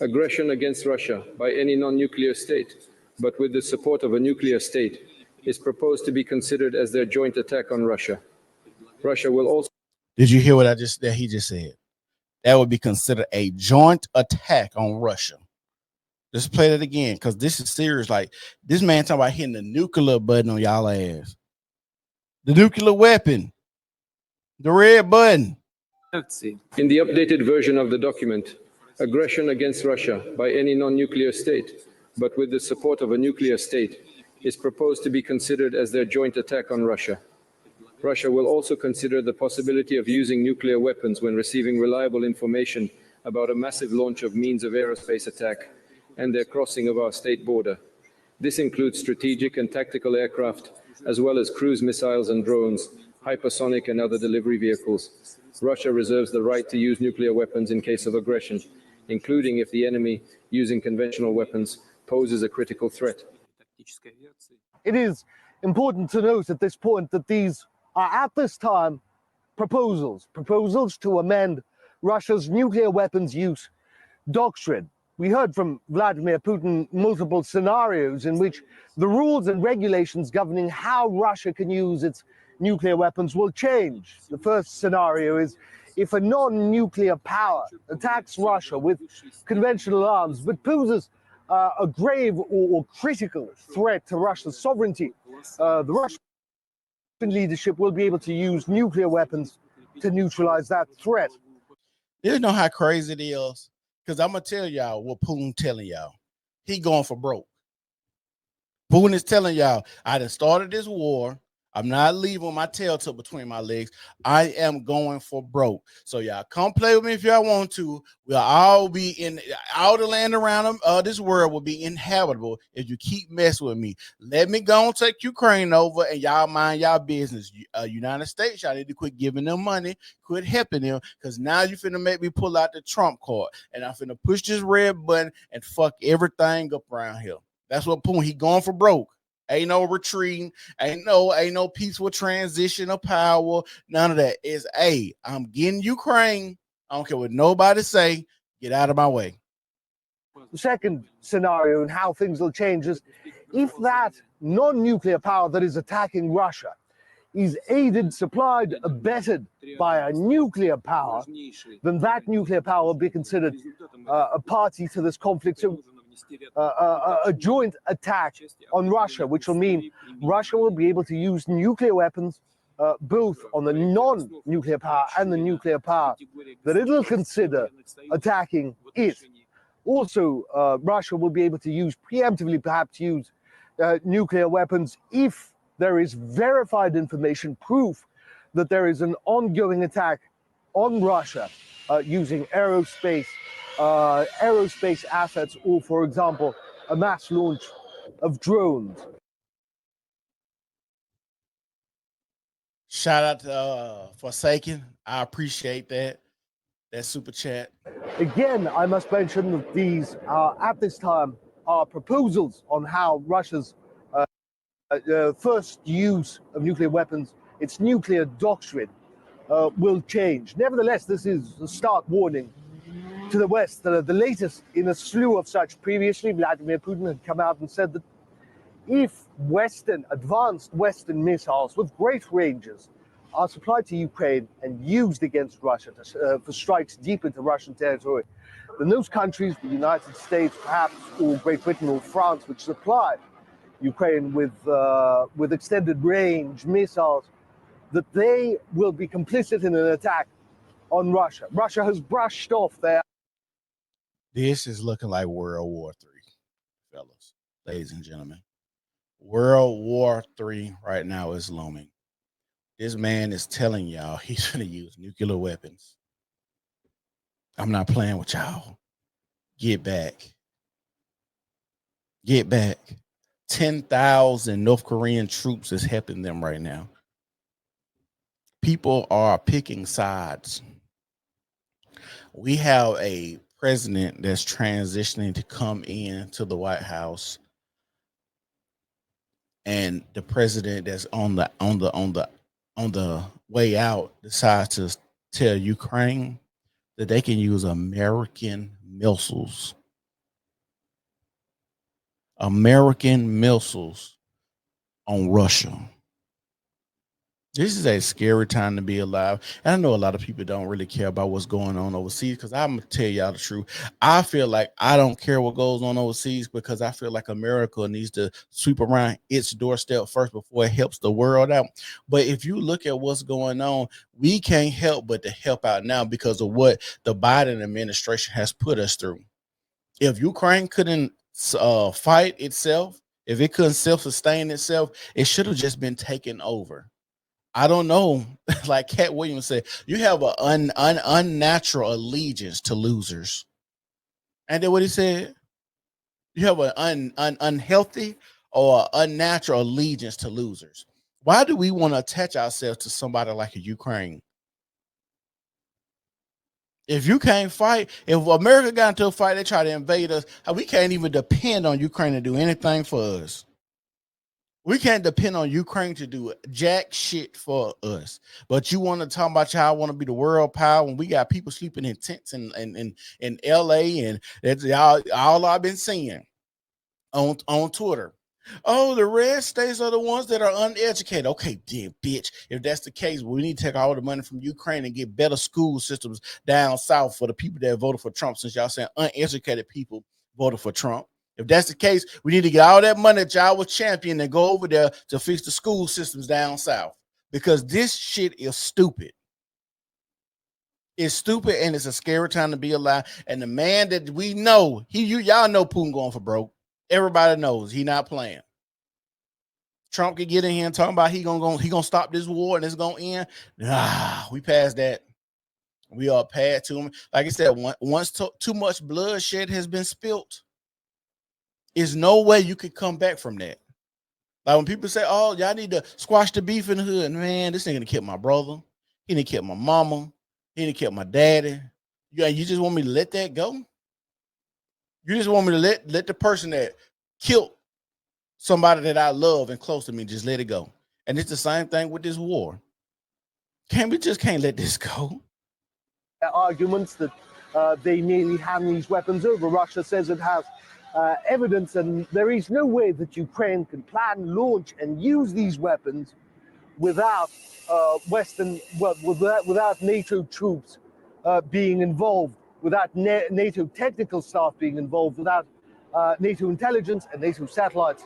Aggression against Russia by any non-nuclear state, but with the support of a nuclear state, is proposed to be considered as their joint attack on Russia. Russia will also... Did you hear what he just said? That would be considered a joint attack on Russia. Just play that again, because this is serious. Like, this man talking about hitting the nuclear button on y'all ass. The nuclear weapon. The red button. In the updated version of the document, aggression against Russia by any non-nuclear state, but with the support of a nuclear state, is proposed to be considered as their joint attack on Russia. Russia will also consider the possibility of using nuclear weapons when receiving reliable information about a massive launch of means of aerospace attack and their crossing of our state border. This includes strategic and tactical aircraft, as well as cruise missiles and drones, hypersonic and other delivery vehicles. Russia reserves the right to use nuclear weapons in case of aggression, including if the enemy, using conventional weapons, poses a critical threat. It is important to note at this point that these are, at this time, proposals to amend Russia's nuclear weapons use doctrine. We heard from Vladimir Putin multiple scenarios in which the rules and regulations governing how Russia can use its nuclear weapons will change. The first scenario is if a non-nuclear power attacks Russia with conventional arms but poses a grave or critical threat to Russia's sovereignty, the Russian leadership will be able to use nuclear weapons to neutralize that threat. You know how crazy it is? Because I'm going to tell y'all what Putin telling y'all. He going for broke. Putin is telling y'all, I done started this war. I'm not leaving my tail till between my legs. I am going for broke. So y'all come play with me if y'all want to. We'll all be in all the land around them. This world will be inhabitable if you keep messing with me. Let me go and take Ukraine over and y'all mind y'all business. United States, y'all need to quit giving them money, quit helping them, because now you finna make me pull out the Trump card and I'm finna push this red button and fuck everything up around here. That's what Putin, he going for broke. Ain't no retreating, ain't no peaceful transition of power, none of that. It's, hey, I'm getting Ukraine. I don't care what nobody say. Get out of my way. The second scenario and how things will change is if that non-nuclear power that is attacking Russia is aided, supplied, abetted by a nuclear power, then that nuclear power will be considered a party to this conflict. So a joint attack on Russia, which will mean Russia will be able to use nuclear weapons both on the non-nuclear power and the nuclear power that it'll consider attacking it. Also, Russia will be able to use, preemptively perhaps use nuclear weapons if there is verified information, proof that there is an ongoing attack on Russia using aerospace assets, or, for example, a mass launch of drones. Shout out to Forsaken. I appreciate that super chat. Again, I must mention that these are, at this time, are proposals on how Russia's first use of nuclear weapons, its nuclear doctrine, will change. Nevertheless, this is a stark warning to the West, the latest in a slew of such. Previously, Vladimir Putin had come out and said that if advanced Western missiles with great ranges are supplied to Ukraine and used against Russia for strikes deep into Russian territory, then those countries, the United States perhaps, or Great Britain or France, which supply Ukraine with extended range missiles, that they will be complicit in an attack on Russia. Russia has brushed off their... This is looking like World War III, fellas, ladies and gentlemen. World War III right now is looming. This man is telling y'all he's going to use nuclear weapons. I'm not playing with y'all. Get back. Get back. 10,000 North Korean troops is helping them right now. People are picking sides. We have a president that's transitioning to come in to the White House, and the president that's on the way out decides to tell Ukraine that they can use American missiles American missiles on Russia. This is a scary time to be alive. And I know a lot of people don't really care about what's going on overseas, because I'm going to tell y'all the truth. I feel like I don't care what goes on overseas, because I feel like America needs to sweep around its doorstep first before it helps the world out. But if you look at what's going on, we can't help but to help out now because of what the Biden administration has put us through. If Ukraine couldn't fight itself, if it couldn't self-sustain itself, it should have just been taken over. I don't know. Like Cat Williams said, you have an unnatural allegiance to losers. And then what he said, you have an unhealthy or unnatural allegiance to losers. Why do we want to attach ourselves to somebody like a Ukraine? If you can't fight, if America got into a fight, they try to invade us, we can't even depend on Ukraine to do anything for us. We can't depend on Ukraine to do jack shit for us. But you want to talk about y'all want to be the world power when we got people sleeping in tents in LA, and that's all I've been seeing on Twitter. Oh, the red states are the ones that are uneducated. Okay, dear bitch. If that's the case, we need to take all the money from Ukraine and get better school systems down south for the people that voted for Trump, since y'all saying uneducated people voted for Trump. If that's the case, we need to get all that money that y'all was championing and go over there to fix the school systems down south, because this shit is stupid. It's stupid, and it's a scary time to be alive. And the man that we know, y'all know Putin going for broke. Everybody knows he not playing. Trump could get in here and talk about he gonna stop this war and it's gonna end. Nah, we passed that. We are past to him. Like I said, once too much bloodshed has been spilt, there's no way you could come back from that. Like when people say, "Oh, y'all need to squash the beef in the hood," man, this nigga killed my brother. He didn't kill my mama. He didn't kill my daddy. You just want me to let that go? You just want me to let the person that killed somebody that I love and close to me just let it go? And it's the same thing with this war. We just can't let this go. Arguments that they merely hand these weapons over. Russia says it has evidence, and there is no way that Ukraine can plan, launch, and use these weapons without without NATO troops being involved, without NATO technical staff being involved, without NATO intelligence and NATO satellites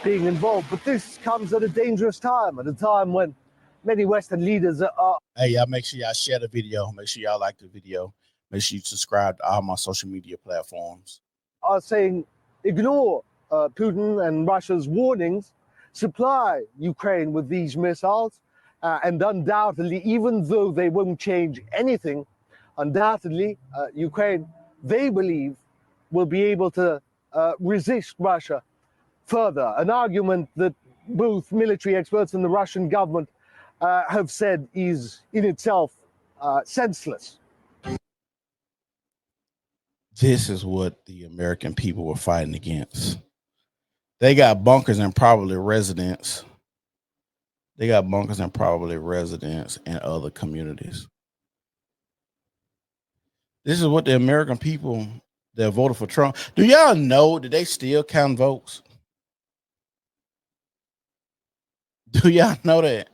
being involved. But this comes at a dangerous time, at a time when many Western leaders are. Hey, y'all, make sure y'all share the video. Make sure y'all like the video. Make sure you subscribe to all my social media platforms. Are saying ignore Putin and Russia's warnings, supply Ukraine with these missiles, and undoubtedly, even though they won't change anything, undoubtedly, Ukraine, they believe, will be able to resist Russia further. An argument that both military experts and the Russian government have said is in itself senseless. This is what the American people were fighting against. They got bunkers and probably residents. They got bunkers and probably residents in other communities. This is what the American people that voted for Trump. Do y'all know that they still count votes? Do y'all know that?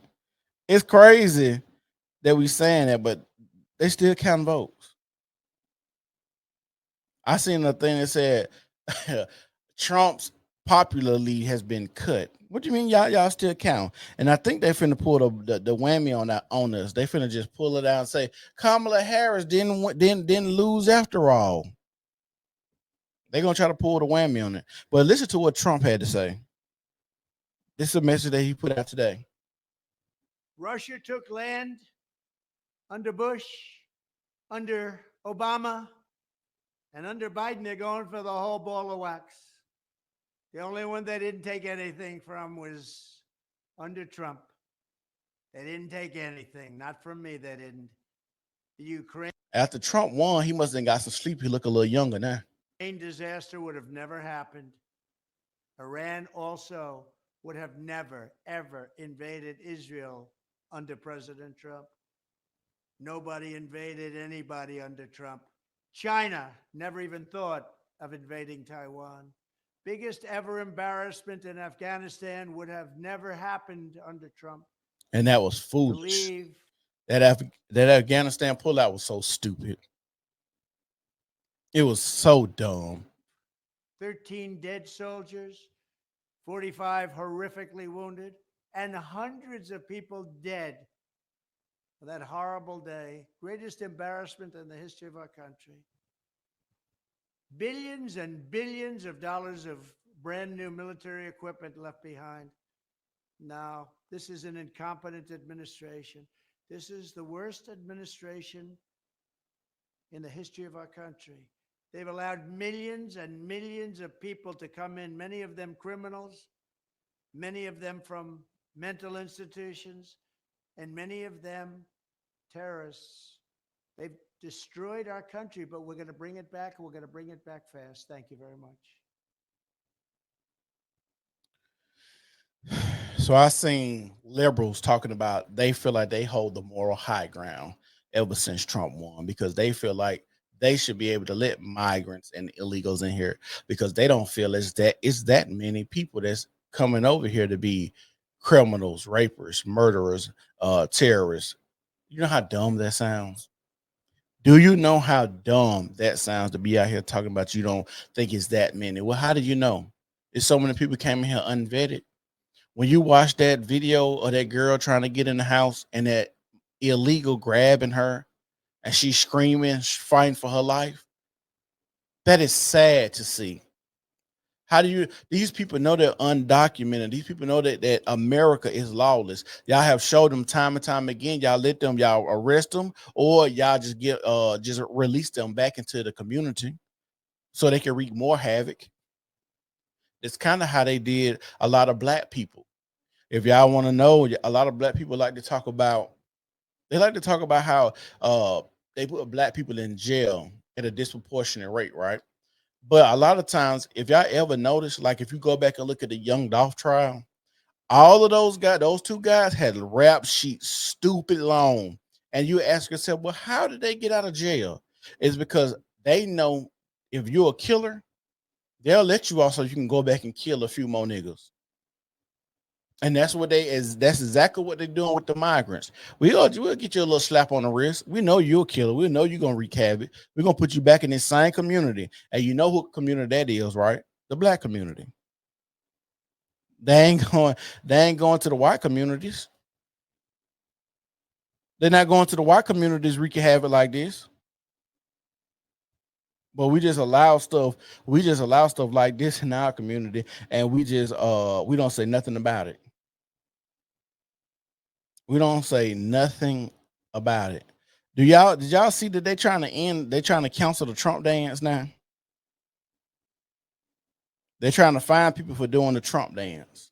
It's crazy that we saying that, but they still count votes. I seen a thing that said Trump's popular lead has been cut. What do you mean y'all still count? And I think they finna pull the whammy on us. They finna just pull it out and say Kamala Harris didn't lose after all. They're gonna try to pull the whammy on it. But listen to what Trump had to say. This is a message that he put out today. Russia took land under Bush, under Obama, and under Biden. They're going for the whole ball of wax. The only one they didn't take anything from was under Trump. They didn't take anything. Not from me, they didn't. The Ukraine. After Trump won, he must have got some sleep. He look a little younger now. Disaster would have never happened. Iran also would have never, ever invaded Israel under President Trump. Nobody invaded anybody under Trump. China never even thought of invading Taiwan. Biggest ever embarrassment in Afghanistan would have never happened under Trump. And that was To foolish. leave That Afghanistan pullout was so stupid. It was so dumb. 13 dead soldiers, 45 horrifically wounded, and hundreds of people dead for that horrible day. Greatest embarrassment in the history of our country. Billions and billions of dollars of brand new military equipment left behind. Now, this is an incompetent administration. This is the worst administration in the history of our country. They've allowed millions and millions of people to come in, many of them criminals, many of them from mental institutions, and many of them terrorists. They've destroyed our country, but we're going to bring it back, and we're going to bring it back fast. Thank you very much. So I seen liberals talking about they feel like they hold the moral high ground ever since Trump won, because they feel like they should be able to let migrants and illegals in here, because they don't feel it's that many people that's coming over here to be criminals, rapists, murderers, terrorists. You know how dumb that sounds? Do you know how dumb that sounds to be out here talking about you don't think it's that many? Well, how do you know? It's so many people came in here unvetted. When you watch that video of that girl trying to get in the house and that illegal grabbing her and she's screaming, fighting for her life, that is sad to see. How do you, these people know they're undocumented. These people know that America is lawless. Y'all have showed them time and time again. Y'all let them, y'all arrest them, or y'all just just release them back into the community so they can wreak more havoc. It's kind of how they did a lot of black people. If y'all want to know, a lot of black people like to talk about how they put black people in jail at a disproportionate rate, right? But a lot of times, if y'all ever notice, like if you go back and look at the Young Dolph trial, all of those guys, those two guys had rap sheets stupid long. And you ask yourself, well, how did they get out of jail? It's because they know if you're a killer, they'll let you off so you can go back and kill a few more niggas. And that's exactly what they're doing with the migrants. We'll get you a little slap on the wrist. We know you're a killer. We know you're gonna wreak havoc. We're gonna put you back in this same community. And you know what community that is, right? The black community. They ain't going to the white communities. They're not going to the white communities wreaking havoc like this. But we just allow stuff like this in our community, and we don't say nothing about it. We don't say nothing about it. Did y'all see that they're trying to cancel the Trump dance now? They're trying to fine people for doing the Trump dance.